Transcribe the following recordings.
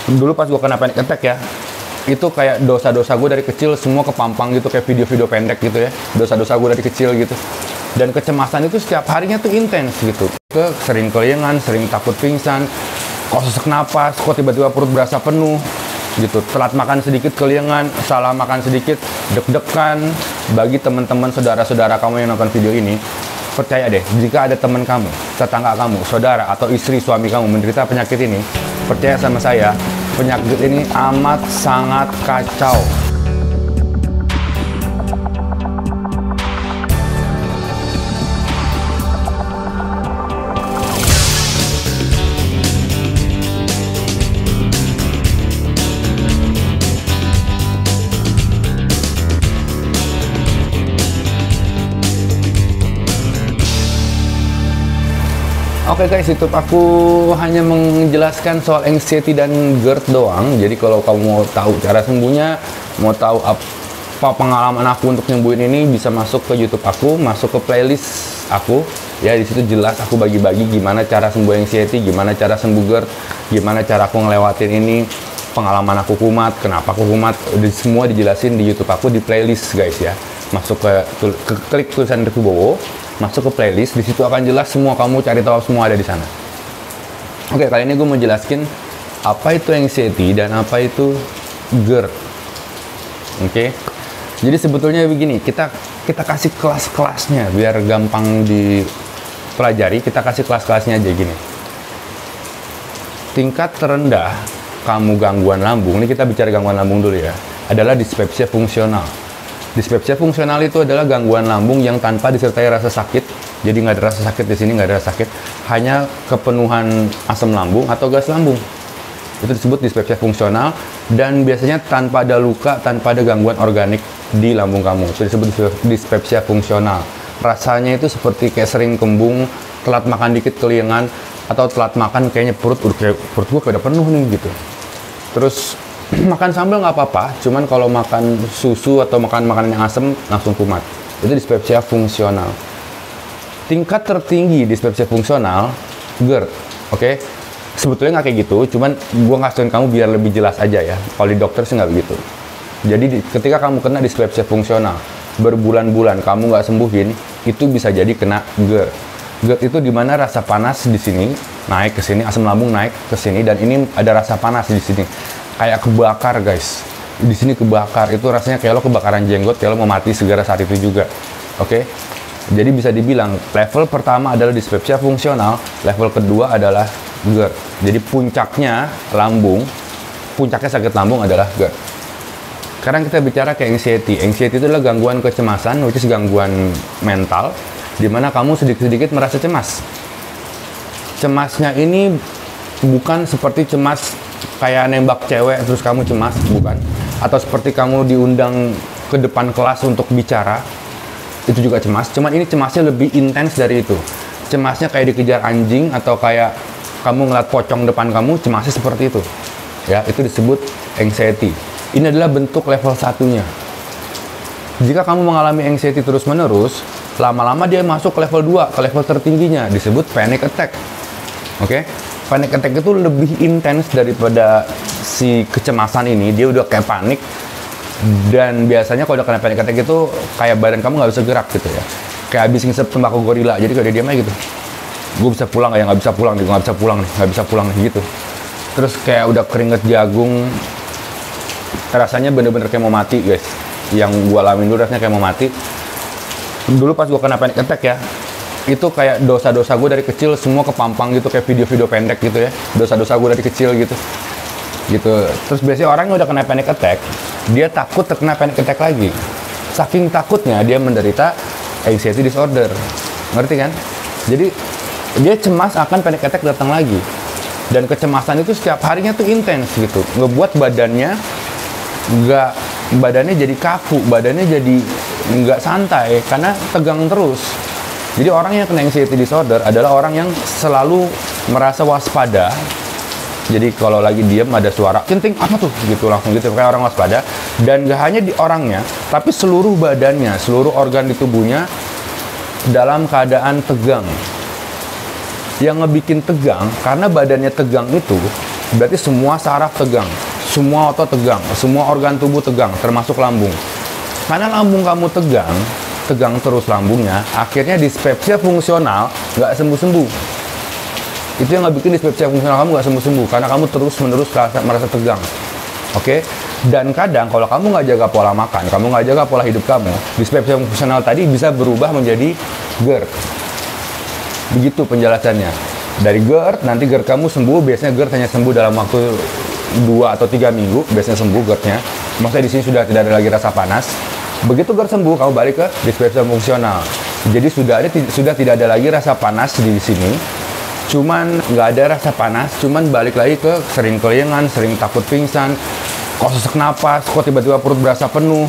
Dulu pas gue kena panic attack ya, itu kayak dosa-dosa gue dari kecil semua kepampang gitu, kayak video-video pendek gitu ya, dosa-dosa gue dari kecil gitu. Dan kecemasan itu setiap harinya tuh intens gitu, sering keliengan, sering takut pingsan, kok sesak napas, kok tiba-tiba perut berasa penuh gitu, telat makan sedikit keliengan, salah makan sedikit deg-degan. Bagi teman-teman saudara-saudara kamu yang nonton video ini, percaya deh, jika ada teman kamu, tetangga kamu, saudara atau istri suami kamu menderita penyakit ini, percaya sama saya, penyakit ini amat sangat kacau. Oke guys, YouTube aku hanya menjelaskan soal anxiety dan GERD doang. Jadi kalau kamu mau tahu cara sembuhnya, mau tahu apa pengalaman aku untuk nyembuhin ini, bisa masuk ke YouTube aku, masuk ke playlist aku. Ya di situ jelas aku bagi-bagi gimana cara sembuh anxiety, gimana cara sembuh GERD, gimana cara aku ngelewatin ini, pengalaman aku kumat, kenapa aku kumat, semua dijelasin di YouTube aku di playlist guys ya. Masuk ke klik tulisan Rikubowo, masuk ke playlist, di situ akan jelas semua, kamu cari tahu semua ada di sana. Oke, kali ini gue mau jelasin apa itu anxiety dan apa itu GERD. Oke. Jadi sebetulnya begini, kita kasih kelas-kelasnya biar gampang dipelajari, kita kasih kelas-kelasnya aja gini. Tingkat terendah kamu gangguan lambung, ini kita bicara gangguan lambung dulu ya, adalah dispepsia fungsional. Dispepsia fungsional itu adalah gangguan lambung yang tanpa disertai rasa sakit. Jadi nggak ada rasa sakit di sini, nggak ada rasa sakit, hanya kepenuhan asam lambung atau gas lambung. Itu disebut dispepsia fungsional, dan biasanya tanpa ada luka, tanpa ada gangguan organik di lambung kamu. Itu disebut dispepsia fungsional. Rasanya itu seperti kayak sering kembung, telat makan dikit keliengan, atau telat makan kayaknya perut gue kayak udah penuh nih gitu. Terus makan sambal nggak apa-apa, cuman kalau makan susu atau makan makanan yang asam langsung kumat. Itu dispepsia fungsional. Tingkat tertinggi dispepsia fungsional GERD, oke? Sebetulnya nggak kayak gitu, cuman gue ngasihin kamu biar lebih jelas aja ya. Kalau di dokter sih nggak begitu. Jadi ketika kamu kena dispepsia fungsional, berbulan-bulan kamu nggak sembuhin, itu bisa jadi kena GERD. GERD itu dimana rasa panas di sini naik ke sini, asam lambung naik ke sini, dan ini ada rasa panas di sini. Kayak kebakar guys, di sini kebakar, itu rasanya kayak lo kebakaran jenggot, kayak lo mau mati segera saat itu juga. Oke, jadi bisa dibilang level pertama adalah dispepsia fungsional, level kedua adalah GERD. Jadi puncaknya lambung, puncaknya sakit lambung adalah GERD. Sekarang kita bicara ke anxiety. Anxiety itu adalah gangguan kecemasan, which is gangguan mental, dimana kamu sedikit-sedikit merasa cemas. Cemasnya ini bukan seperti cemas kayak nembak cewek terus kamu cemas, bukan. Atau seperti kamu diundang ke depan kelas untuk bicara, itu juga cemas. Cuman ini cemasnya lebih intens dari itu. Cemasnya kayak dikejar anjing, atau kayak kamu ngeliat pocong depan kamu, cemasnya seperti itu. Ya, itu disebut anxiety. Ini adalah bentuk level satunya. Jika kamu mengalami anxiety terus-menerus, lama-lama dia masuk ke level 2, ke level tertingginya, disebut panic attack. Oke? Panic attack itu lebih intens daripada si kecemasan ini. Dia udah kayak panik, dan biasanya kalau udah kena panic attack itu kayak badan kamu nggak bisa gerak gitu ya, kayak habis ngisep tembakau gorila. Jadi kalau dia diam aja gitu, gue bisa pulang nggak ya, nggak bisa pulang nih, nggak bisa pulang nih, nggak bisa pulang nih gitu. Terus kayak udah keringet jagung, rasanya bener-bener kayak mau mati guys. Yang gue alamin dulu rasanya kayak mau mati. Dulu pas gue kena panic attack ya, itu kayak dosa-dosa gue dari kecil semua kepampang gitu, kayak video-video pendek gitu ya, dosa-dosa gue dari kecil gitu. Terus biasanya orang yang udah kena panic attack, dia takut terkena panic attack lagi. Saking takutnya dia menderita anxiety disorder. Ngerti kan? Jadi dia cemas akan panic attack datang lagi. Dan kecemasan itu setiap harinya tuh intens gitu, ngebuat badannya jadi kaku, badannya jadi nggak santai karena tegang terus. Jadi orang yang kena anxiety disorder adalah orang yang selalu merasa waspada. Jadi kalau lagi diem ada suara kenting apa tuh gitu, langsung gitu kayak orang waspada. Dan gak hanya di orangnya, tapi seluruh badannya, seluruh organ di tubuhnya dalam keadaan tegang. Yang ngebikin tegang karena badannya tegang itu berarti semua saraf tegang, semua otot tegang, semua organ tubuh tegang, termasuk lambung. Karena lambung kamu tegang terus lambungnya, akhirnya dispepsia fungsional nggak sembuh-sembuh. Itu yang nggak bikin dispepsia fungsional kamu nggak sembuh-sembuh, karena kamu terus-menerus merasa tegang. Oke? Dan kadang kalau kamu nggak jaga pola makan, kamu nggak jaga pola hidup kamu, dispepsia fungsional tadi bisa berubah menjadi GERD. Begitu penjelasannya. Dari GERD, nanti GERD kamu sembuh, biasanya GERD hanya sembuh dalam waktu 2 atau 3 minggu, biasanya sembuh GERD-nya. Maksudnya di sini sudah tidak ada lagi rasa panas. Begitu GERD sembuh, kamu balik ke dispepsia fungsional. Jadi sudah tidak ada lagi rasa panas di sini. Cuman nggak ada rasa panas, cuman balik lagi ke sering keliengan, sering takut pingsan, kok sesak napas, kok tiba-tiba perut berasa penuh,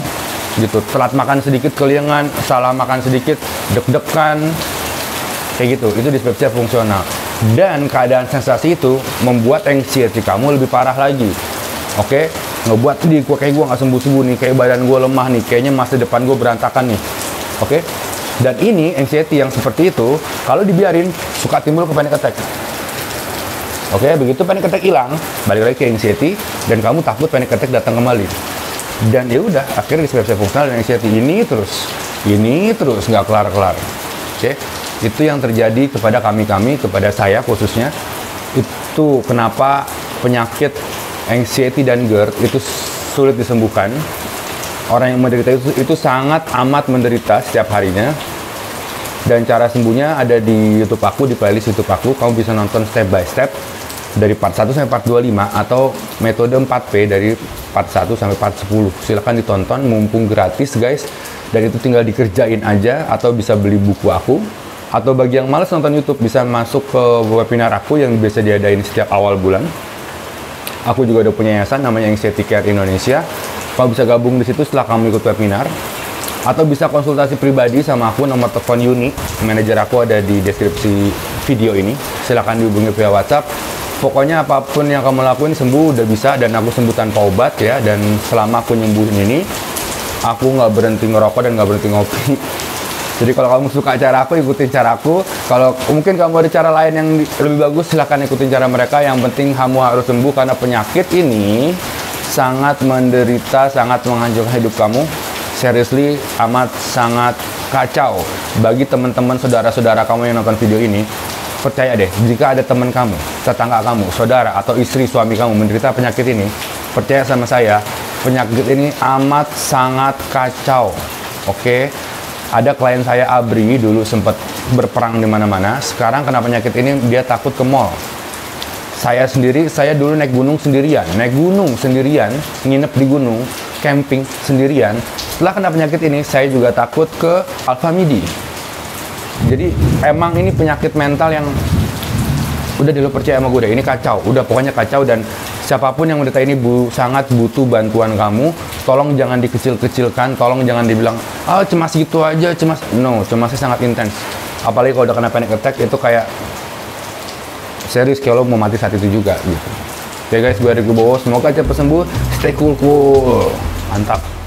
gitu. Telat makan sedikit keliengan, salah makan sedikit deg-degan, kayak gitu. Itu dispepsia fungsional. Dan keadaan sensasi itu membuat anxiety kamu lebih parah lagi. Oke? Ngebuat kayak gue nggak sembuh-sembuh nih, kayak badan gue lemah nih, kayaknya masa depan gue berantakan nih. Oke? Dan ini anxiety yang seperti itu, kalau dibiarin suka timbul ke panic attack. Oke, begitu panic attack hilang, balik lagi ke anxiety, dan kamu takut panic attack datang kembali. Dan ya udah, akhirnya dispepsia fungsional dan anxiety ini terus nggak kelar-kelar. Oke, itu yang terjadi kepada kepada saya khususnya. Itu kenapa penyakit anxiety dan GERD itu sulit disembuhkan. Orang yang menderita itu sangat amat menderita setiap harinya. Dan cara sembuhnya ada di YouTube aku, di playlist YouTube aku. Kamu bisa nonton step by step dari part 1 sampai part 25 atau metode 4P dari part 1 sampai part 10. Silahkan ditonton, mumpung gratis guys. Dan itu tinggal dikerjain aja, atau bisa beli buku aku. Atau bagi yang males nonton YouTube, bisa masuk ke webinar aku yang biasa diadain setiap awal bulan. Aku juga udah punya yayasan namanya Anxiety Care Indonesia. Kamu bisa gabung di situ setelah kamu ikut webinar, atau bisa konsultasi pribadi sama aku. Nomor telepon Yuni, manajer aku, ada di deskripsi video ini. Silahkan dihubungi via WhatsApp. Pokoknya apapun yang kamu lakuin sembuh udah bisa, dan aku sembuh tanpa obat ya. Dan selama aku nyembuhin ini, aku nggak berhenti ngerokok dan nggak berhenti ngopi. Jadi kalau kamu suka cara aku, ikutin cara aku. Kalau mungkin kamu ada cara lain yang lebih bagus, silahkan ikutin cara mereka. Yang penting kamu harus sembuh, karena penyakit ini sangat menderita, sangat menghancurkan hidup kamu. Seriously, amat sangat kacau. Bagi teman-teman, saudara-saudara kamu yang nonton video ini, percaya deh, jika ada teman kamu, tetangga kamu, saudara, atau istri, suami kamu menderita penyakit ini, percaya sama saya, penyakit ini amat sangat kacau. Oke? Ada klien saya, Abri, dulu sempat berperang di mana-mana. Sekarang kena penyakit ini, dia takut ke mall. Saya dulu naik gunung sendirian, nginep di gunung, camping sendirian. Setelah kena penyakit ini, saya juga takut ke Alfamidi. Jadi emang ini penyakit mental yang udah dulu percaya sama gue deh, ini kacau, udah pokoknya kacau. Dan siapapun yang menderita ini sangat butuh bantuan kamu. Tolong jangan dikecil-kecilkan, tolong jangan dibilang, oh cemas gitu aja, cemas. No, cemasnya sangat intens. Apalagi kalau udah kena panic attack, itu kayak serius, kalau mau mati saat itu juga gitu. Oke guys, gue Ricky Bowo, semoga cepat sembuh, stay cool. Mantap.